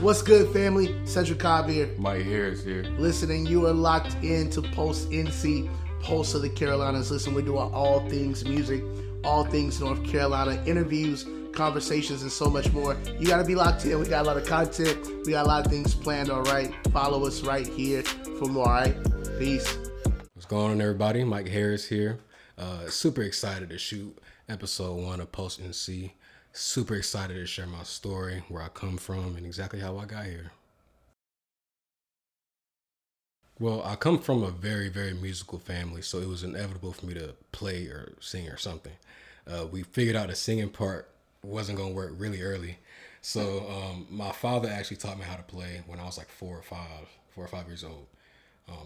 What's good, family? Cedric Cobb here. Mike Harris here. Listening, you are locked into Post NC, Pulse of the Carolinas. Listen, we're doing all things music, all things North Carolina, interviews, conversations, and so much more. You got to be locked in. We got a lot of content. We got a lot of things planned, all right? Follow us right here for more, all right? Peace. What's going on, everybody? Mike Harris here. Super excited to shoot episode 1 of Post NC. Super excited to share my story, where I come from, and exactly how I got here. Well, I come from a very, very musical family, so it was inevitable for me to play or sing or something. We figured out the singing part wasn't going to work really early. So my father actually taught me how to play when I was like 4 or 5 years old.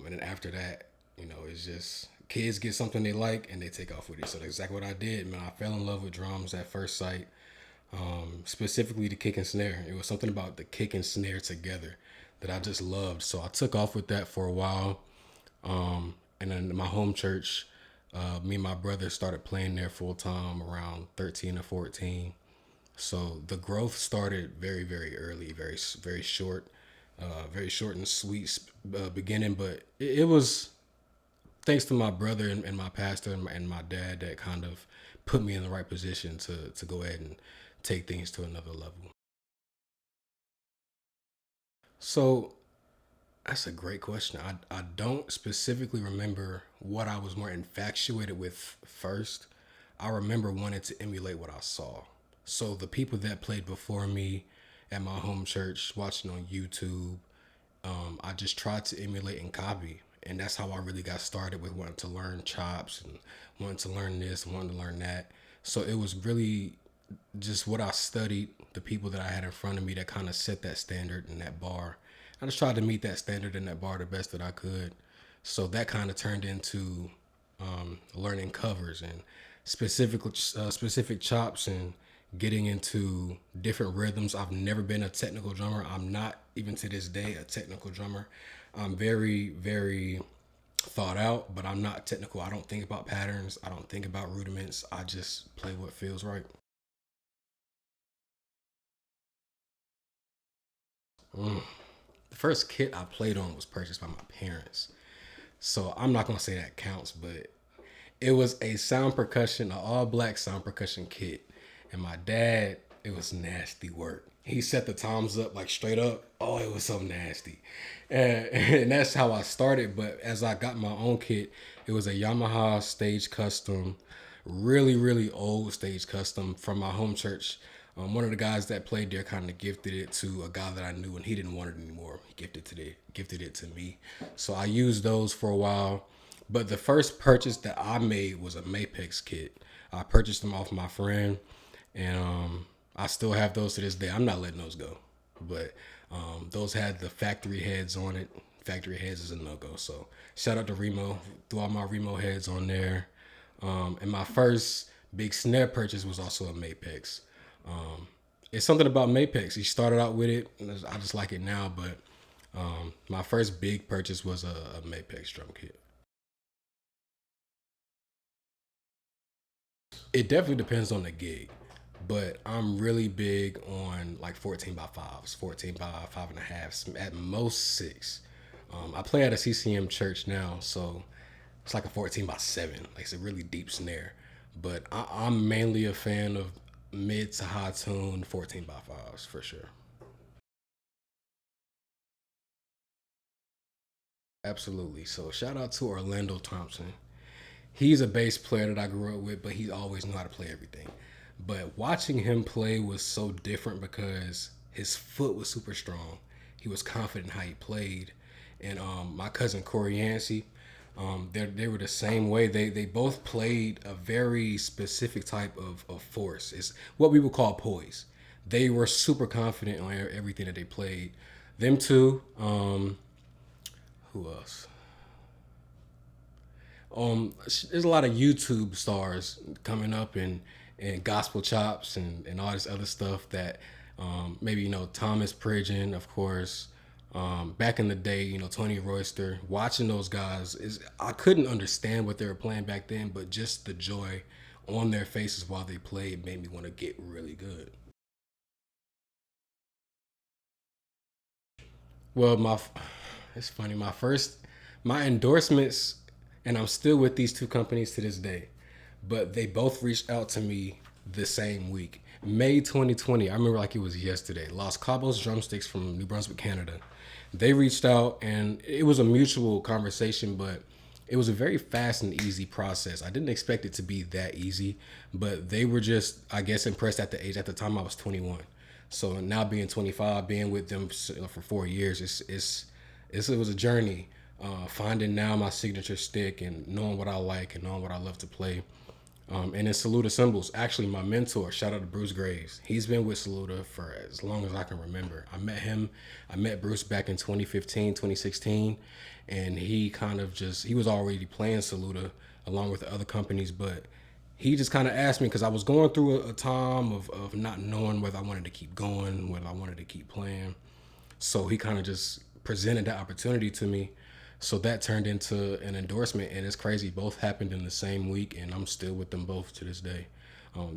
And then after that, it's just kids get something they like and they take off with it. So that's exactly what I did, man. I fell in love with drums at first sight. Specifically the kick and snare. It was something about the kick and snare together that I just loved. So I took off with that for a while. And then my home church, me and my brother started playing there full time around 13 or 14. So the growth started very, very early, very, very short and sweet beginning. But it was thanks to my brother and my pastor and my dad that kind of put me in the right position to go ahead and take things to another level. So that's a great question. I don't specifically remember what I was more infatuated with first. I remember wanting to emulate what I saw. So the people that played before me at my home church, watching on YouTube, I just tried to emulate and copy. And that's how I really got started with wanting to learn chops and wanting to learn this and wanting to learn that. So it was really just what I studied, the people that I had in front of me that kind of set that standard and that bar. I just tried to meet that standard and that bar the best that I could. So that kind of turned into learning covers and specific chops and getting into different rhythms. I've never been a technical drummer. I'm not even to this day a technical drummer. I'm very, very thought out, but I'm not technical. I don't think about patterns. I don't think about rudiments. I just play what feels right. The first kit I played on was purchased by my parents. So I'm not going to say that counts, but it was a an all black sound percussion kit. And my dad, it was nasty work. He set the toms up like straight up. Oh, it was so nasty. And that's how I started. But as I got my own kit, it was a Yamaha Stage Custom, really, really old Stage Custom from my home church. One of the guys that played there kind of gifted it to a guy that I knew, and he didn't want it anymore. He gifted it to me. So I used those for a while. But the first purchase that I made was a Mapex kit. I purchased them off my friend, and I still have those to this day. I'm not letting those go. But those had the factory heads on it. Factory heads is a no-go. So shout out to Remo. Threw all my Remo heads on there. And my first big snare purchase was also a Mapex. It's something about Mapex. He started out with it. I just like it now, but my first big purchase was a Mapex drum kit. It definitely depends on the gig, but I'm really big on like 14 by 5s, 14 by 5.5, at most 6. I play at a CCM church now, so it's like a 14 by 7. Like it's a really deep snare, but I'm mainly a fan of mid to high tune 14 by 5s for sure. Absolutely. So shout out to Orlando Thompson. He's a bass player that I grew up with, but he always knew how to play everything. But watching him play was so different because his foot was super strong. He was confident in how he played. And my cousin Corey Yancey, they were the same way. They both played a very specific type of force. It's what we would call poise. They were super confident on everything that they played. Them two, who else? There's a lot of YouTube stars coming up and gospel chops and all this other stuff that maybe Thomas Pridgeon, of course. Back in the day, Tony Royster. Watching those guys I couldn't understand what they were playing back then, but just the joy on their faces while they played made me want to get really good. Well, it's funny. My endorsements, and I'm still with these two companies to this day, but they both reached out to me the same week. May 2020, I remember like it was yesterday. Los Cabos Drumsticks from New Brunswick, Canada. They reached out and it was a mutual conversation, but it was a very fast and easy process. I didn't expect it to be that easy, but they were just, I guess, impressed at the age. At the time, I was 21. So now being 25, being with them for 4 years, it was a journey. Finding now my signature stick and knowing what I like and knowing what I love to play. And then Saluda Cymbals, actually my mentor, shout out to Bruce Graves. He's been with Saluda for as long as I can remember. I met Bruce back in 2015, 2016, and he was already playing Saluda along with the other companies, but he just kind of asked me because I was going through a time of not knowing whether I wanted to keep going, whether I wanted to keep playing. So he kind of just presented the opportunity to me. So that turned into an endorsement, and it's crazy. Both happened in the same week, and I'm still with them both to this day.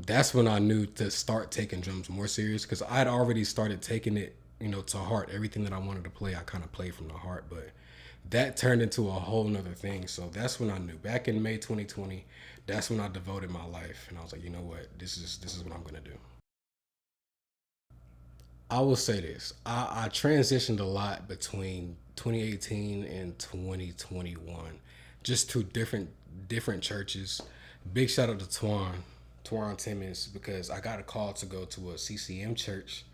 That's when I knew to start taking drums more serious because I'd already started taking it, to heart. Everything that I wanted to play, I kind of played from the heart. But that turned into a whole nother thing. So that's when I knew. Back in May 2020, that's when I devoted my life, and I was like, you know what, this is what I'm gonna do. I will say this. I transitioned a lot between 2018 and 2021, just to different churches. Big shout out to Twan Timmons, because I got a call to go to a CCM church,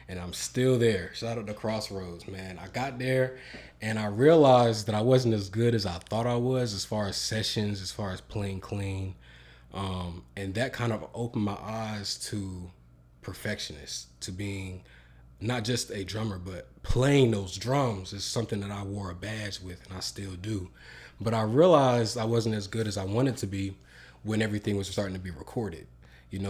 and I'm still there. Shout out to Crossroads, man. I got there, and I realized that I wasn't as good as I thought I was, as far as sessions, as far as playing clean, and that kind of opened my eyes to perfectionist, to being not just a drummer, but playing those drums is something that I wore a badge with, and I still do. But I realized I wasn't as good as I wanted to be when everything was starting to be recorded.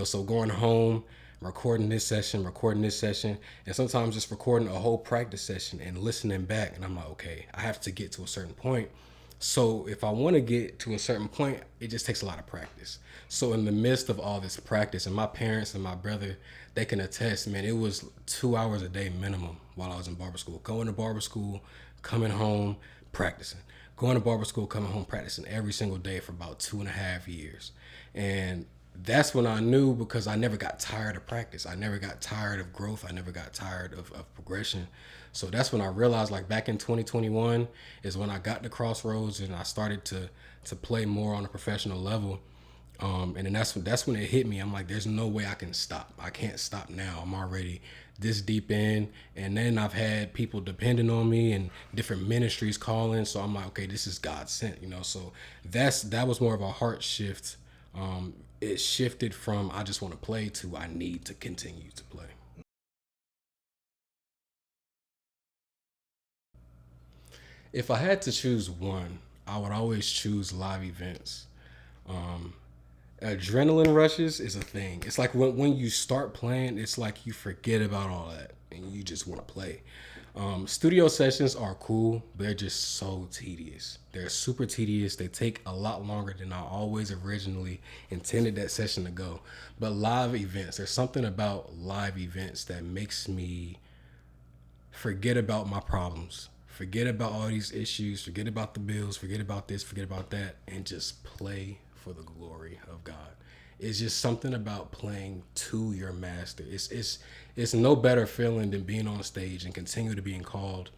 So going home, recording this session, and sometimes just recording a whole practice session and listening back. And I'm like, okay, I have to get to a certain point. So if I want to get to a certain point, it just takes a lot of practice. So in the midst of all this practice, and my parents and my brother, they can attest, man, it was 2 hours a day minimum while I was in barber school. Going to barber school, coming home, practicing. Going to barber school, coming home, practicing every single day for about 2.5 years. And that's when I knew, because I never got tired of practice. I never got tired of growth. I never got tired of progression. So that's when I realized, like back in 2021 is when I got to Crossroads and I started to play more on a professional level. And then that's when it hit me. I'm like, there's no way I can stop. I can't stop now. I'm already this deep in. And then I've had people depending on me and different ministries calling. So I'm like, okay, this is God sent. So that was more of a heart shift. It shifted from I just want to play to I need to continue to play. If I had to choose one, I would always choose live events. Um, Adrenaline rushes is a thing. It's like when you start playing, it's like you forget about all that and you just want to play. Studio sessions are cool, but they're just so tedious. They're super tedious. They take a lot longer than I always originally intended that session to go. But live events, there's something about live events that makes me forget about my problems, forget about all these issues, forget about the bills, forget about this, forget about that, and just play for the glory of God. It's just something about playing to your master. It's no better feeling than being on stage and continue to being called.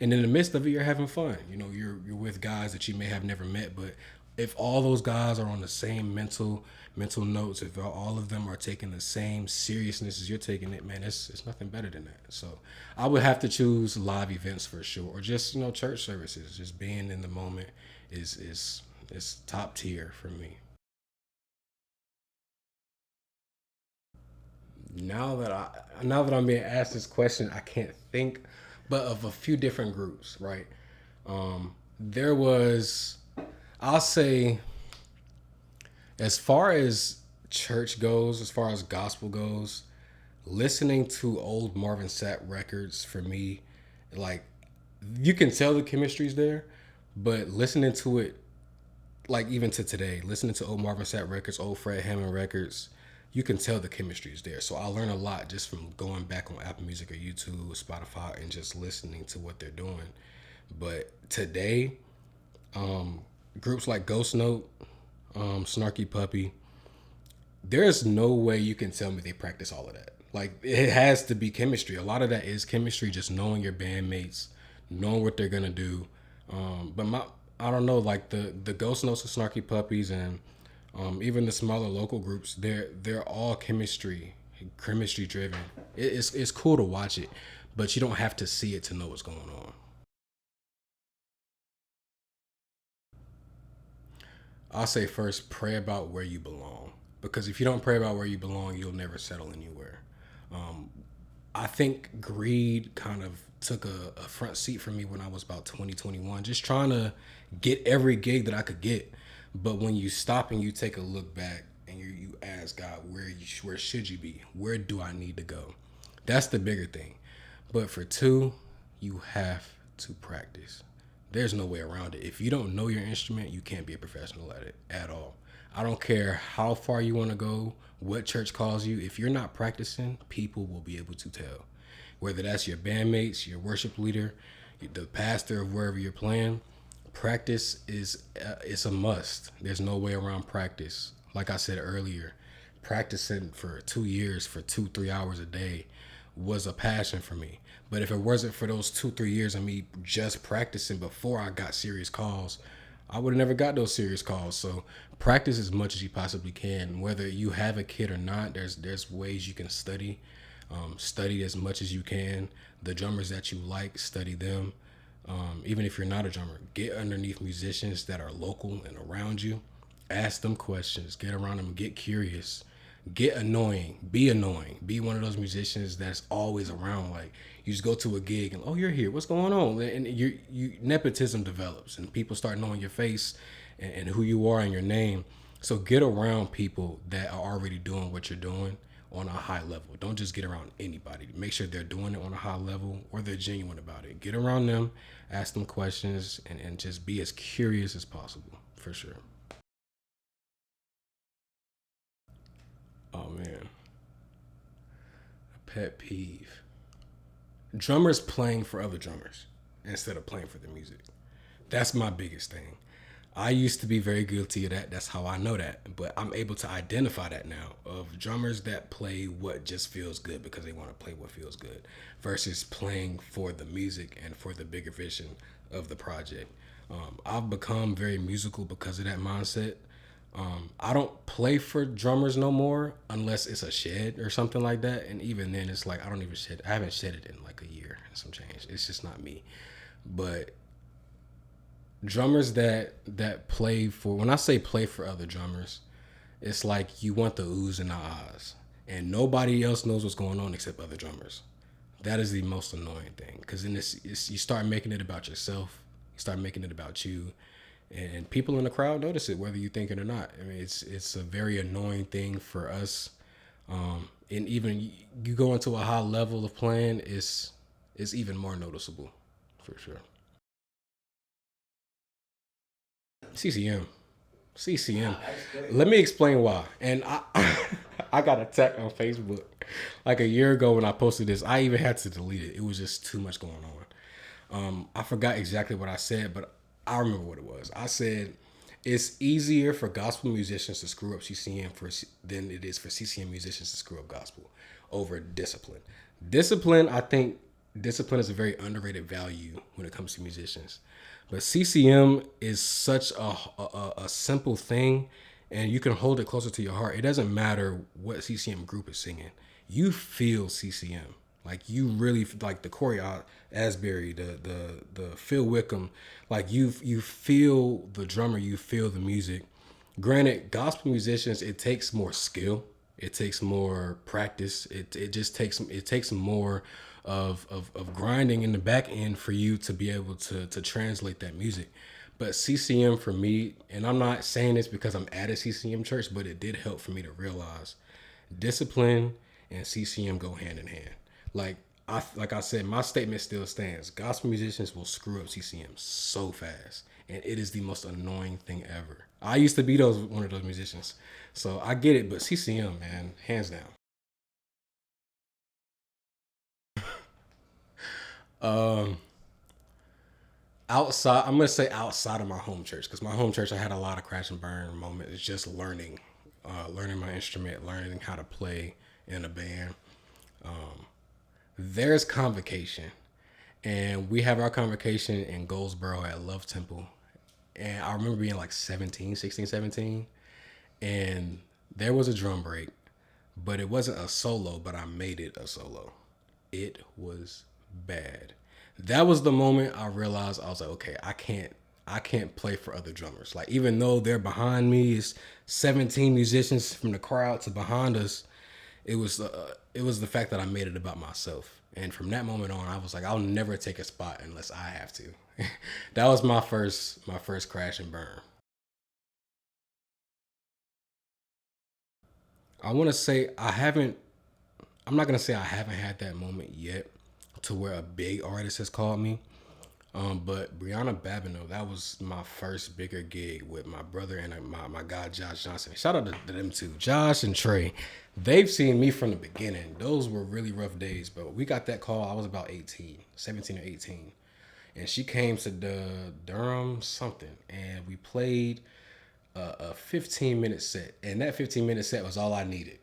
And in the midst of it, you're having fun. You're with guys that you may have never met, but if all those guys are on the same mental notes, if all of them are taking the same seriousness as you're taking it, man, it's nothing better than that. So I would have to choose live events for sure, or just church services. Just being in the moment is top tier for me. Now that I'm being asked this question, I can't think, but of a few different groups, right? There was, I'll say, as far as church goes, as far as gospel goes, listening to old Marvin Sapp records for me, like, you can tell the chemistry's there, but listening to it, like even to today, listening to old Marvin Sapp records, old Fred Hammond records, you can tell the chemistry is there. So I learn a lot just from going back on Apple Music or YouTube or Spotify and just listening to what they're doing. But today, groups like Ghost Note, Snarky Puppy, there's no way you can tell me they practice all of that. Like, it has to be chemistry. A lot of that is chemistry, just knowing your bandmates, knowing what they're gonna do. But I don't know, like the Ghost Notes of Snarky Puppies and even the smaller local groups, they're all chemistry driven. It's cool to watch it, but you don't have to see it to know what's going on. I'll say first, pray about where you belong. Because if you don't pray about where you belong, you'll never settle anywhere. Um, I think greed kind of took a front seat for me when I was about 2021, just trying to get every gig that I could get. But when you stop and you take a look back and you ask God, where should you be? Where do I need to go? That's the bigger thing. But for two, you have to practice. There's no way around it. If you don't know your instrument, you can't be a professional at it at all. I don't care how far you want to go, what church calls you. If you're not practicing, people will be able to tell. Whether that's your bandmates, your worship leader, the pastor of wherever you're playing, practice is it's a must. There's no way around practice. Like I said earlier, practicing for 2 years for 2-3 hours a day was a passion for me. But if it wasn't for those 2-3 years of me just practicing before I got serious calls, I would have never got those serious calls. So practice as much as you possibly can. Whether you have a kid or not, there's ways you can study. Study as much as you can. The drummers that you like, study them. Even if you're not a drummer, get underneath musicians that are local and around you. Ask them questions. Get around them. Get curious. Get annoying. Be annoying. Be one of those musicians that's always around. Like, you just go to a gig and, oh, you're here. What's going on? And you nepotism develops and people start knowing your face and who you are and your name. So get around people that are already doing what you're doing on a high level. Don't just get around anybody. Make sure they're doing it on a high level or they're genuine about it. Get around them, ask them questions, and just be as curious as possible, for sure. Oh, man. A pet peeve. Drummers playing for other drummers instead of playing for the music. That's my biggest thing. I used to be very guilty of that. That's how I know that. But I'm able to identify that now of drummers that play what just feels good because they want to play what feels good versus playing for the music and for the bigger vision of the project. I've become very musical because of that mindset. I don't play for drummers no more unless it's a shed or something like that. And even then, it's like I don't even shed. I haven't shedded in like a year and some change. It's just not me. But drummers that play for, when I say play for other drummers, it's like you want the oohs and the ahs, and nobody else knows what's going on except other drummers. That is the most annoying thing because then you start making it about yourself. You start making it about you, and people in the crowd notice it whether you think it or not. I mean, it's a very annoying thing for us. And even you go into a high level of playing, it's even more noticeable, for sure. CCM. CCM. Let me explain why. And I I got attacked on Facebook like a year ago when I posted this. I even had to delete it. It was just too much going on. I forgot exactly what I said, but I remember what it was. I said it's easier for gospel musicians to screw up CCM than it is for CCM musicians to screw up gospel over discipline. Discipline, I think discipline is a very underrated value when it comes to musicians. But CCM is such a simple thing, and you can hold it closer to your heart. It doesn't matter what CCM group is singing. You feel CCM. Like you really like the Corey Asbury, the Phil Wickham. Like you feel the drummer, you feel the music. Granted, gospel musicians, it takes more skill. It takes more practice. It takes more of grinding in the back end for you to be able to translate that music. But CCM for me, and I'm not saying this because I'm at a CCM church, but it did help for me to realize discipline and CCM go hand in hand. Like I said, my statement still stands. Gospel musicians will screw up CCM so fast, and it is the most annoying thing ever. I used to be one of those musicians, so I get it. But CCM, man, hands down. Um, outside, I'm gonna say outside of my home church, because my home church, I had a lot of crash and burn moments. It's just learning my instrument, learning how to play in a band. There's convocation, and we have our convocation in Goldsboro at Love Temple. And I remember being like 17, 16, 17, and there was a drum break, but it wasn't a solo, but I made it a solo. It was bad. That was the moment I realized I was like, okay, I can't play for other drummers. Like, even though they're behind me, it's 17 musicians from the crowd to behind us. It was the fact that I made it about myself. And from that moment on, I was like, I'll never take a spot unless I have to. That was my first crash and burn. I want to say I haven't. I'm not gonna say I haven't had that moment yet, to where a big artist has called me. But Brianna Babineau, that was my first bigger gig with my brother and my guy Josh Johnson. Shout out to them two, Josh and Trey. They've seen me from the beginning. Those were really rough days, but we got that call. I was about 18, 17 or 18, and she came to the Durham something, and we played a 15-minute set, and that 15-minute set was all I needed.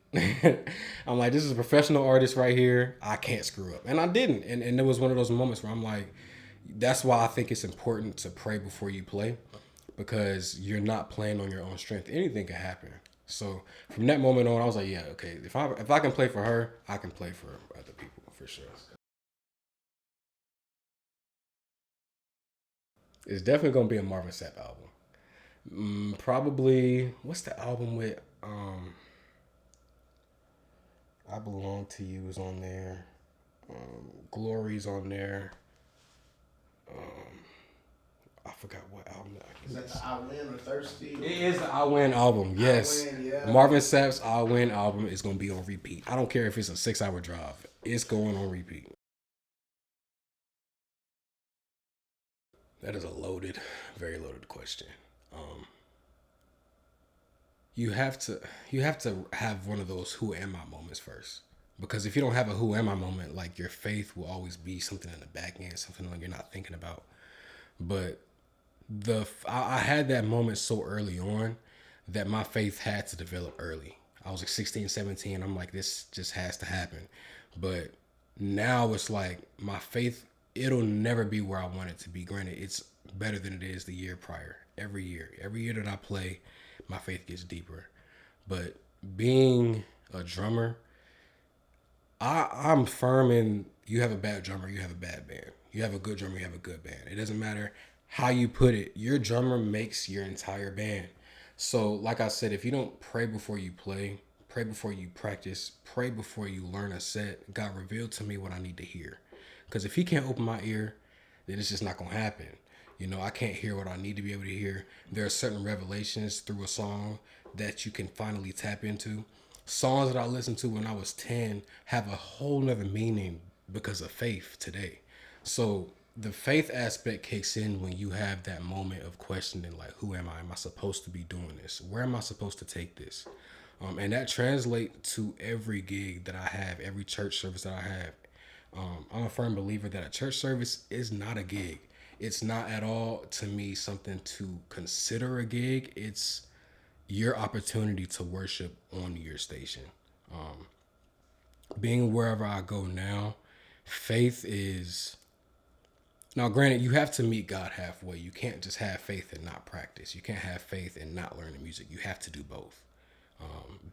I'm like, this is a professional artist right here. I can't screw up, and I didn't. And it was one of those moments where I'm like, that's why I think it's important to pray before you play, because you're not playing on your own strength. Anything can happen. So from that moment on, I was like, yeah, okay. If I can play for her, I can play for other people for sure. It's definitely gonna be a Marvin Sapp album. Probably, what's the album with I Belong to You is on there. Glory's on there. I forgot what album that Is that the I Win or Thirsty? It is the I Win album, yes. I Win, yeah. Marvin Sapp's I Win album is going to be on repeat. I don't care if it's a 6-hour drive. It's going on repeat. That is a very loaded question. Um, you have to have one of those who am I moments first. Because if you don't have a who am I moment, like, your faith will always be something in the back end, something like you're not thinking about. But I had that moment so early on that my faith had to develop early. I was like 16, 17. I'm like, this just has to happen. But now it's like my faith, it'll never be where I want it to be. Granted, it's better than it is the year prior. Every year that I play, my faith gets deeper. But being a drummer, I'm firm in, you have a bad drummer, you have a bad band. You have a good drummer, you have a good band. It doesn't matter how you put it. Your drummer makes your entire band. So, like I said, if you don't pray before you play, pray before you practice, pray before you learn a set, God, reveal to me what I need to hear. Because if he can't open my ear, then it's just not going to happen. I can't hear what I need to be able to hear. There are certain revelations through a song that you can finally tap into. Songs that I listened to when I was 10 have a whole nother meaning because of faith today. So the faith aspect kicks in when you have that moment of questioning, like, who am I? Am I supposed to be doing this? Where am I supposed to take this? And that translates to every gig that I have, every church service that I have. I'm a firm believer that a church service is not a gig. It's not at all, to me, something to consider a gig. It's your opportunity to worship on your station. Being wherever I go now, faith is, now granted, you have to meet God halfway. You can't just have faith and not practice. You can't have faith and not learn the music. You have to do both.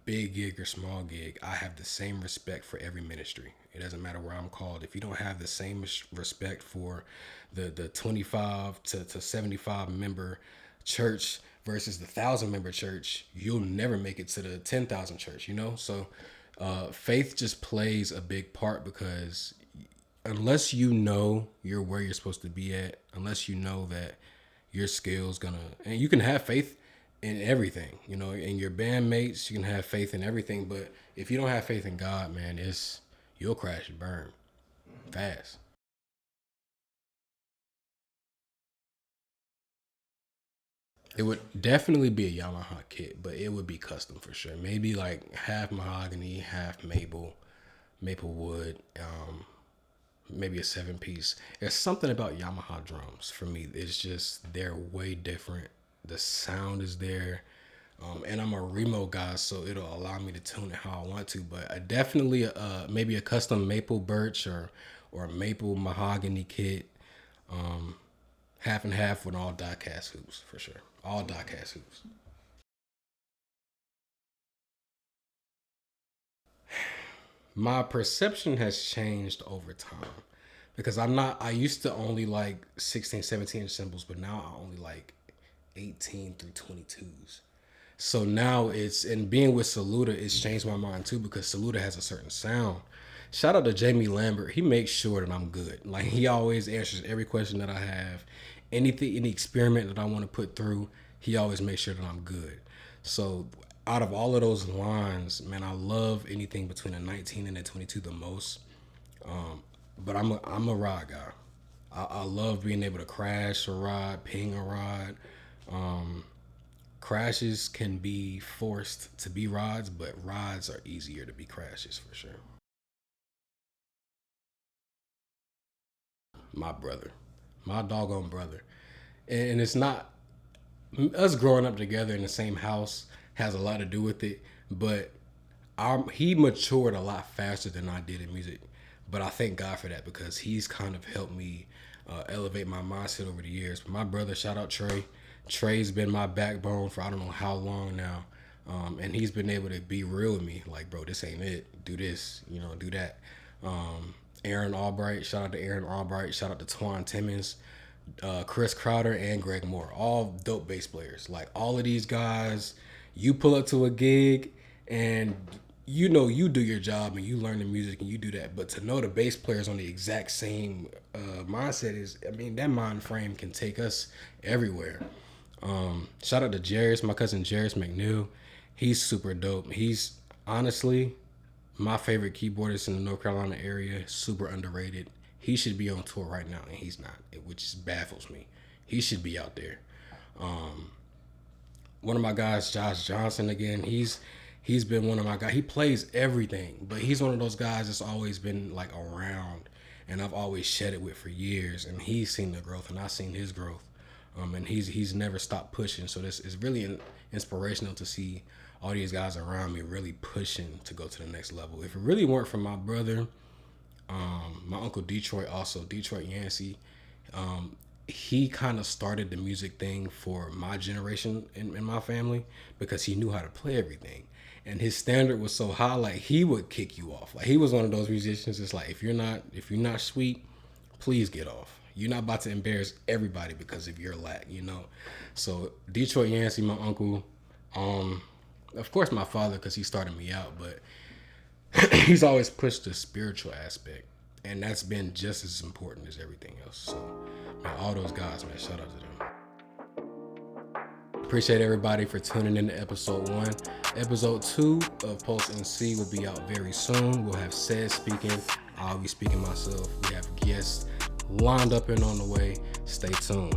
Big gig or small gig, I have the same respect for every ministry. It doesn't matter where I'm called. If you don't have the same respect for the 25 to 75 member church versus the 1,000 member church, you'll never make it to the 10,000 church. So faith just plays a big part, because unless you know you're where you're supposed to be at, unless you know that your skills gonna, and you can have faith in everything, in your bandmates, you can have faith in everything, but if you don't have faith in God, man, you'll crash and burn fast. It would definitely be a Yamaha kit, but it would be custom for sure. Maybe like half mahogany, half maple wood, maybe a 7-piece. There's something about Yamaha drums for me. It's just, they're way different. The sound is there. And I'm a Remo guy, so it'll allow me to tune it how I want to. But I definitely, maybe a custom maple birch or maple mahogany kit. Half and half with all die cast hoops for sure. All die cast hoops. My perception has changed over time because I used to only like 16, 17 inch cymbals, but now I only like 18 through 22s. So now and being with Saluda, it's changed my mind too, because Saluda has a certain sound. Shout out to Jamie Lambert. He makes sure that I'm good. Like, he always answers every question that I have. Any experiment that I want to put through, he always makes sure that I'm good. So out of all of those lines, man, I love anything between a 19 and a 22 the most. But I'm a rod guy. I love being able to crash a rod, ping a rod. Crashes can be forced to be rods, but rods are easier to be crashes for sure. My brother, my doggone brother. And it's not, us growing up together in the same house has a lot to do with it, but he matured a lot faster than I did in music. But I thank God for that, because he's kind of helped me elevate my mindset over the years. But my brother, shout out Trey. Trey's been my backbone for I don't know how long now. And he's been able to be real with me. Like, bro, this ain't it. Do this, do that. Aaron Albright, shout out to Aaron Albright. Shout out to Twan Timmons, Chris Crowder, and Greg Moore. All dope bass players. Like, all of these guys, you pull up to a gig and you do your job and you learn the music and you do that. But to know the bass players on the exact same mindset that mind frame can take us everywhere. Shout out to Jairus, my cousin Jairus McNeil. He's super dope. He's honestly my favorite keyboardist in the North Carolina area. Super underrated. He should be on tour right now, and he's not, which baffles me. He should be out there. One of my guys, Josh Johnson, again, he's been one of my guys. He plays everything, but he's one of those guys that's always been like around, and I've always shed it with for years, and he's seen the growth, and I've seen his growth. And he's never stopped pushing. So this is really inspirational to see all these guys around me really pushing to go to the next level. If it really weren't for my brother, my uncle Detroit Yancey, he kind of started the music thing for my generation in my family, because he knew how to play everything. And his standard was so high, like, he would kick you off. Like, he was one of those musicians. It's like, if you're not sweet, please get off. You're not about to embarrass everybody because of your lack, So Detroit Yancey, my uncle, of course my father, because he started me out, but he's always pushed the spiritual aspect, and that's been just as important as everything else. So, man, all those guys, man, shout out to them. Appreciate everybody for tuning in to episode 1. Episode 2 of Post NC will be out very soon. We'll have Cez speaking. I'll be speaking myself. We have guests lined up and on the way. Stay tuned.